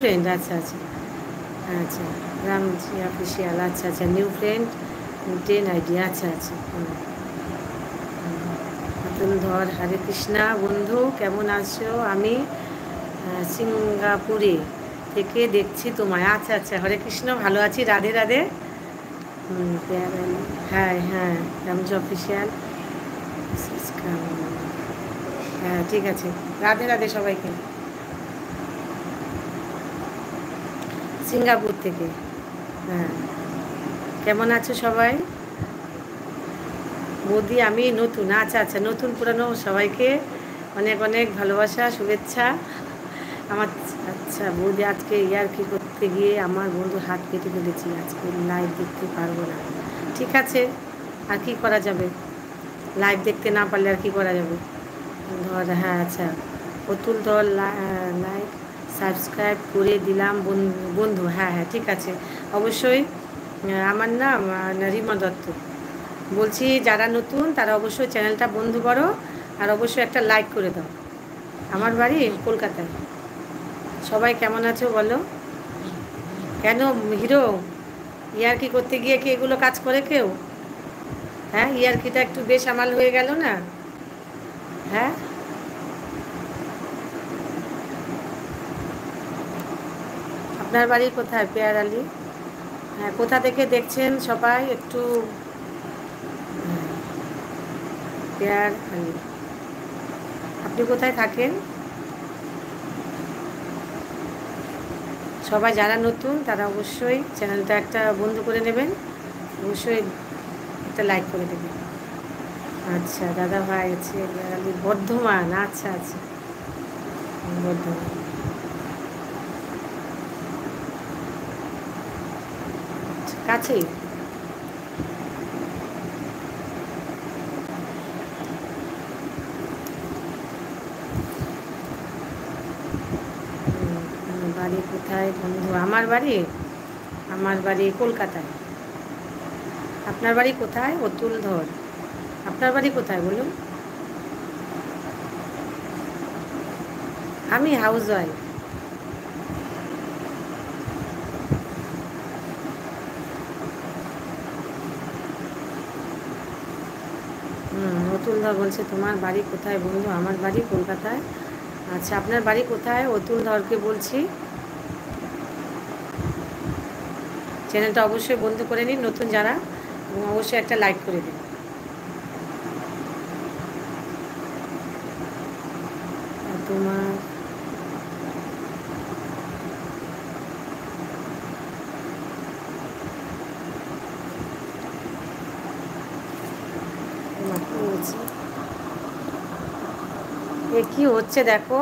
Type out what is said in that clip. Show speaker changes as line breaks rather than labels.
Friend, আচ্ছা আচ্ছা আচ্ছা, রামজি অফিসিয়াল, আচ্ছা আচ্ছা, নিউ ফ্রেন্ড, 10 আইডি, আচ্ছা আচ্ছা। নতুন ধর, হরে কৃষ্ণা বন্ধু, কেমন আছো? আমি সিঙ্গাপুরে থেকে দেখছি তোমায়। আচ্ছা আচ্ছা, হরে কৃষ্ণ, ভালো আছি, রাধে রাধে। হ্যাঁ হ্যাঁ, রামজি অফিসিয়াল, হ্যাঁ ঠিক আছে, রাধে রাধে সবাইকে। সিঙ্গাপুর থেকে, হ্যাঁ। কেমন আছো সবাই? বৌদি আমি নতুন, আচ্ছা আচ্ছা, নতুন পুরানো সবাইকে অনেক অনেক ভালোবাসা, শুভেচ্ছা আমার। আচ্ছা বৌদি, আজকে কি করতে গিয়ে আমার বন্ধুর হাত কেটে ফেলেছি, আজকে লাইভ দেখতে পারবো না। ঠিক আছে, আর কি করা যাবে, লাইভ দেখতে না পারলে আর কি করা যাবে। ধর, হ্যাঁ আচ্ছা, অতুল ধর লাইক সাবস্ক্রাইব করে দিলাম বন্ধু, হ্যাঁ হ্যাঁ ঠিক আছে, অবশ্যই। আমার নাম রিমা দত্ত। বলছি যারা নতুন তারা অবশ্যই চ্যানেলটা বন্ধু করো, আর অবশ্যই একটা লাইক করে দাও। আমার বাড়ি কলকাতায়। সবাই কেমন আছো বলো? কেন হিরো, ইয়ার্কি করতে গিয়ে কি এগুলো কাজ করে কেউ? হ্যাঁ, ইয়ার্কিটা একটু বেসামাল হয়ে গেল না? হ্যাঁ, আপনার বাড়ি কোথায় পেয়ার আলী? হ্যাঁ, কোথা থেকে দেখছেন সবাই একটু? পেয়ার আলী, আপনি কোথায় থাকেন? সবাই যারা নতুন তারা অবশ্যই চ্যানেলটা একটা বন্ধু করে নেবেন, অবশ্যই একটা লাইক করে দেবেন। আচ্ছা দাদা ভাই আছে বর্ধমান, আচ্ছা আচ্ছা, বর্ধমান, কাছেই। বাড়ি কোথায় বন্ধু? আমার বাড়ি কলকাতায়। আপনার বাড়ি কোথায়? অতুল ধর, আপনার বাড়ি কোথায় বলুন? আমি হাউস ওয়াইফ। অতুল ধর বলছে তোমার বাড়ি কোথায় বন্ধু? আমার বাড়ি কলকাতায়। আচ্ছা, আপনার বাড়ি কোথায়? অতুল ধরকে বলছি চ্যানেলটা অবশ্যই বন্ধ করে নিন নতুন যারা, এবং অবশ্যই একটা লাইক করে দিন। তোমার এ কি হচ্ছে দেখো।